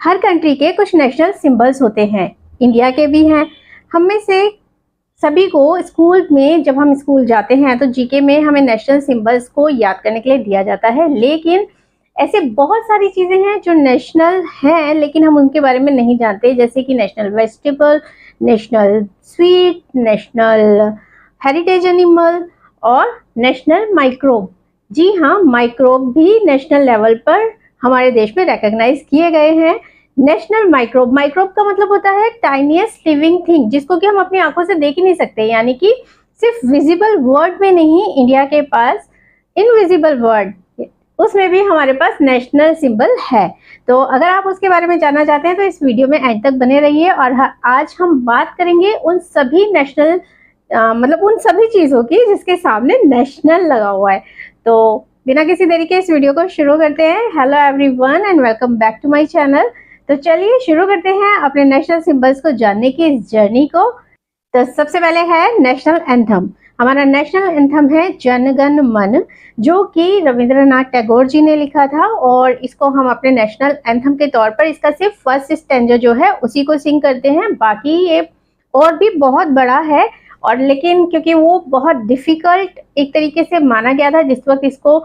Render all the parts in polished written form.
हर country के कुछ national symbols होते हैं, इंडिया के भी हैं। हम में से सभी को स्कूल में, जब हम स्कूल जाते हैं तो जीके में हमें नेशनल सिंबल्स को याद करने के लिए दिया जाता है। लेकिन ऐसे बहुत सारी चीज़ें हैं जो नेशनल हैं लेकिन हम उनके बारे में नहीं जानते, जैसे कि national vegetable, national sweet, national heritage animal और नेशनल माइक्रोब। जी हाँ, माइक्रोब भी नेशनल लेवल पर हमारे देश में रिकॉग्नाइज किए गए हैं। नेशनल माइक्रोब, माइक्रोब का मतलब होता है टाइनीएस्ट लिविंग थिंग, जिसको कि हम अपनी आंखों से देख ही नहीं सकते, यानी कि सिर्फ विजिबल वर्ल्ड में नहीं, इंडिया के पास इनविजिबल वर्ल्ड, उसमें भी हमारे पास नेशनल सिंबल है। तो अगर आप उसके बारे में जानना चाहते हैं तो इस वीडियो में एंड तक बने रहिए। और आज हम बात करेंगे उन सभी नेशनल मतलब उन सभी चीज़ों की जिसके सामने नेशनल लगा हुआ है। तो बिना किसी देरी के इस वीडियो को शुरू करते हैं। Hello everyone and welcome back to my channel. तो चलिए शुरू करते हैं अपने नेशनल सिंबल्स को जानने की इस जर्नी को। तो सबसे पहले है नेशनल एंथम। हमारा नेशनल एंथम है जन गण मन, जो कि रविंद्रनाथ टैगोर जी ने लिखा था, और इसको हम अपने नेशनल एंथम के तौर पर इसका सिर्फ फर्स्ट स्टैंजा जो है उसी को सिंग करते हैं। बाकी ये और भी बहुत बड़ा है, और लेकिन क्योंकि वो बहुत डिफिकल्ट एक तरीके से माना गया था जिस वक्त इसको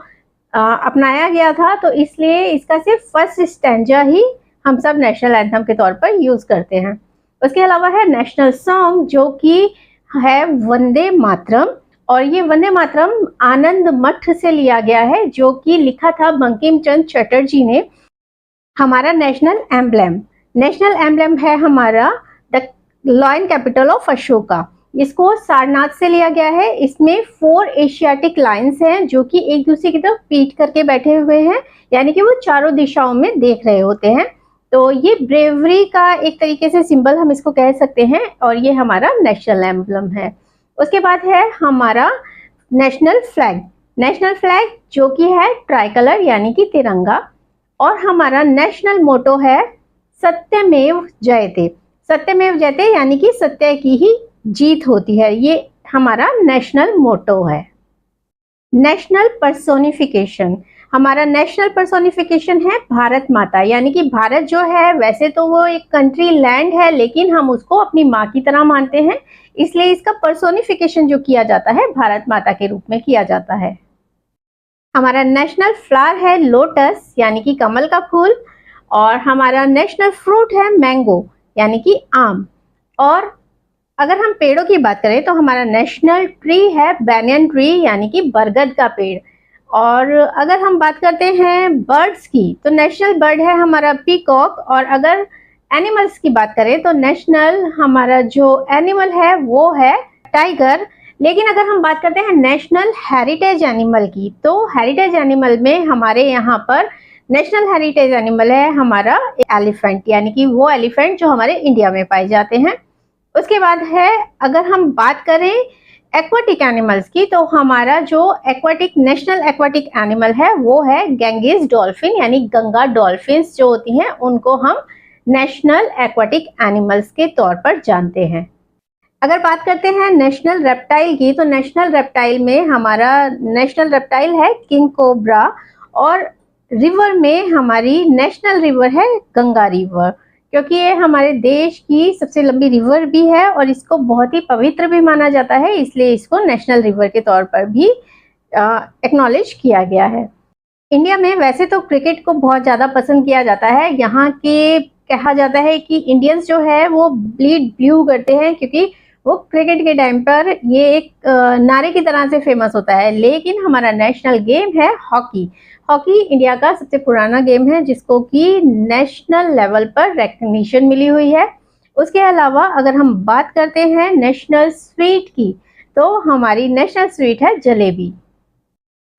अपनाया गया था, तो इसलिए इसका सिर्फ फर्स्ट स्टैंजा ही हम सब नेशनल एंथम के तौर पर यूज करते हैं। उसके अलावा है नेशनल सॉन्ग, जो कि है वंदे मातरम, और ये वंदे मातरम आनंद मठ से लिया गया है, जो कि लिखा था बंकिम चंद्र चटर्जी ने। हमारा नेशनल एम्ब्लेम है हमारा the lion capital of Ashoka. इसको सारनाथ से लिया गया है। इसमें 4 एशियाटिक लाइन्स हैं जो कि एक दूसरे की तरफ पीट करके बैठे हुए हैं, यानी कि वो चारों दिशाओं में देख रहे होते हैं। तो ये ब्रेवरी का एक तरीके से सिंबल हम इसको कह सकते हैं, और ये हमारा नेशनल एम्ब्लम है। उसके बाद है हमारा नेशनल फ्लैग जो कि है ट्राई कलर यानी कि तिरंगा। और हमारा नेशनल मोटो है सत्यमेव जयते। सत्यमेव जयते यानी कि सत्य की ही जीत होती है, ये हमारा नेशनल मोटो है। नेशनल पर्सोनिफिकेशन, हमारा नेशनल पर्सोनिफिकेशन है भारत माता, यानी कि भारत जो है वैसे तो वो एक कंट्री लैंड है, लेकिन हम उसको अपनी माँ की तरह मानते हैं, इसलिए इसका पर्सोनिफिकेशन जो किया जाता है भारत माता के रूप में किया जाता है। हमारा नेशनल फ्लावर है लोटस, यानी कि कमल का फूल। और हमारा नेशनल फ्रूट है मैंगो, यानी कि आम। और अगर हम पेड़ों की बात करें तो हमारा नेशनल ट्री है बैनियन ट्री, यानी कि बरगद का पेड़। और अगर हम बात करते हैं बर्ड्स की तो नेशनल बर्ड है हमारा पीकॉक। और अगर एनिमल्स की बात करें तो नेशनल हमारा जो एनिमल है वो है टाइगर। लेकिन अगर हम बात करते हैं नेशनल हेरिटेज एनिमल की, तो हेरिटेज एनिमल में हमारे यहाँ पर नेशनल हेरिटेज एनिमल है हमारा एलिफेंट, यानी कि वो एलिफेंट जो हमारे इंडिया में पाए जाते हैं। उसके बाद है अगर हम बात करें एक्वाटिक एनिमल्स की, तो हमारा जो नेशनल एक्वाटिक एनिमल है वो है गैंगेस डॉल्फिन, यानी गंगा डॉल्फिन्स जो होती हैं उनको हम नेशनल एक्वाटिक एनिमल्स के तौर पर जानते हैं। अगर बात करते हैं नेशनल रेप्टाइल की, तो नेशनल रेप्टाइल में हमारा नेशनल रेप्टाइल है किंग कोबरा। और रिवर में हमारी नेशनल रिवर है गंगा रिवर, क्योंकि ये हमारे देश की सबसे लंबी रिवर भी है और इसको बहुत ही पवित्र भी माना जाता है, इसलिए इसको नेशनल रिवर के तौर पर भी एक्नॉलेज किया गया है। इंडिया में वैसे तो क्रिकेट को बहुत ज़्यादा पसंद किया जाता है। यहाँ के कहा जाता है कि इंडियंस जो है वो ब्लीड ब्लू करते हैं, क्योंकि वो क्रिकेट के टाइम पर ये एक नारे की तरह से फेमस होता है। लेकिन हमारा नेशनल गेम है हॉकी। हॉकी इंडिया का सबसे पुराना गेम है, जिसको कि नेशनल लेवल पर रिकॉग्निशन मिली हुई है। उसके अलावा अगर हम बात करते हैं नेशनल स्वीट की, तो हमारी नेशनल स्वीट है जलेबी।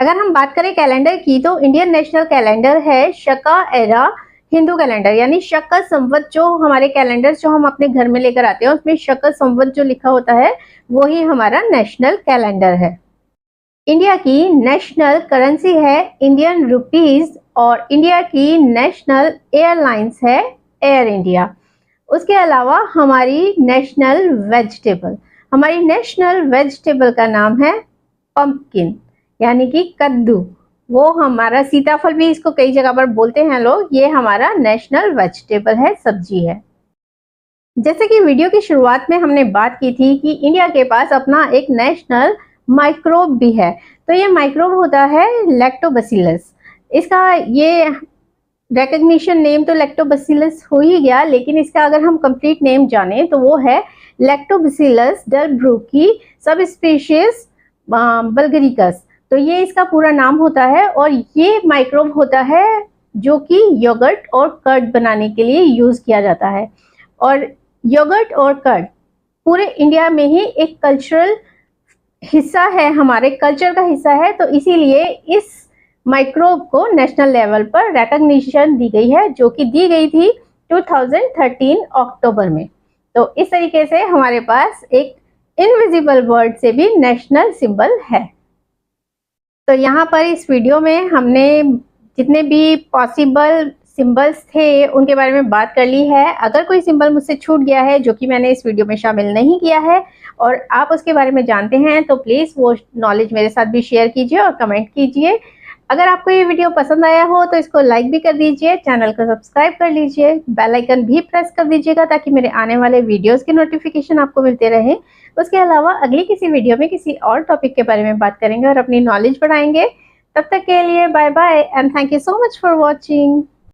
अगर हम बात करें कैलेंडर की, तो इंडियन नेशनल कैलेंडर है शका एरा हिंदू कैलेंडर, यानी शका संवत। जो हमारे कैलेंडर जो हम अपने घर में लेकर आते हैं उसमें शका संवत जो लिखा होता है वही हमारा नेशनल कैलेंडर है। इंडिया की नेशनल करेंसी है इंडियन रुपीज, और इंडिया की नेशनल एयरलाइंस है एयर इंडिया। उसके अलावा हमारी नेशनल वेजिटेबल का नाम है पंपकिन, यानी कि कद्दू। वो हमारा सीताफल भी इसको कई जगह पर बोलते हैं लोग, ये हमारा नेशनल वेजिटेबल है, सब्जी है। जैसे कि वीडियो की शुरुआत में हमने बात की थी कि इंडिया के पास अपना एक नेशनल माइक्रोब भी है। तो ये माइक्रोब होता है लैक्टोबैसिलस। इसका ये रिकग्निशन नेम तो लैक्टोबैसिलस हो ही गया, लेकिन इसका अगर हम कंप्लीट नेम जाने तो वो है लैक्टोबैसिलस डेलब्रूकी सब स्पीशीज बल्गरिकस। तो ये इसका पूरा नाम होता है और ये माइक्रोब होता है जो कि योगर्ट और कर्ड बनाने के लिए यूज किया जाता है। और योगर्ट और कर्ड पूरे इंडिया में ही एक कल्चरल हिस्सा है, हमारे कल्चर का हिस्सा है। तो इसीलिए इस माइक्रोब को नेशनल लेवल पर रिकॉग्निशन दी गई है, जो कि दी गई थी 2013 अक्टूबर में। तो इस तरीके से हमारे पास एक इनविजिबल बर्ड से भी नेशनल सिंबल है। तो यहाँ पर इस वीडियो में हमने जितने भी पॉसिबल सिंबल्स थे उनके बारे में बात कर ली है। अगर कोई सिंबल मुझसे छूट गया है जो कि मैंने इस वीडियो में शामिल नहीं किया है और आप उसके बारे में जानते हैं तो प्लीज़ वो नॉलेज मेरे साथ भी शेयर कीजिए और कमेंट कीजिए। अगर आपको ये वीडियो पसंद आया हो तो इसको लाइक भी कर दीजिए, चैनल को सब्सक्राइब कर लीजिए, बेल आइकन भी प्रेस कर दीजिएगा ताकि मेरे आने वाले वीडियोस के नोटिफिकेशन आपको मिलते रहें। उसके अलावा अगली किसी वीडियो में किसी और टॉपिक के बारे में बात करेंगे और अपनी नॉलेज बढ़ाएंगे। तब तक के लिए bye bye and thank you so much for watching.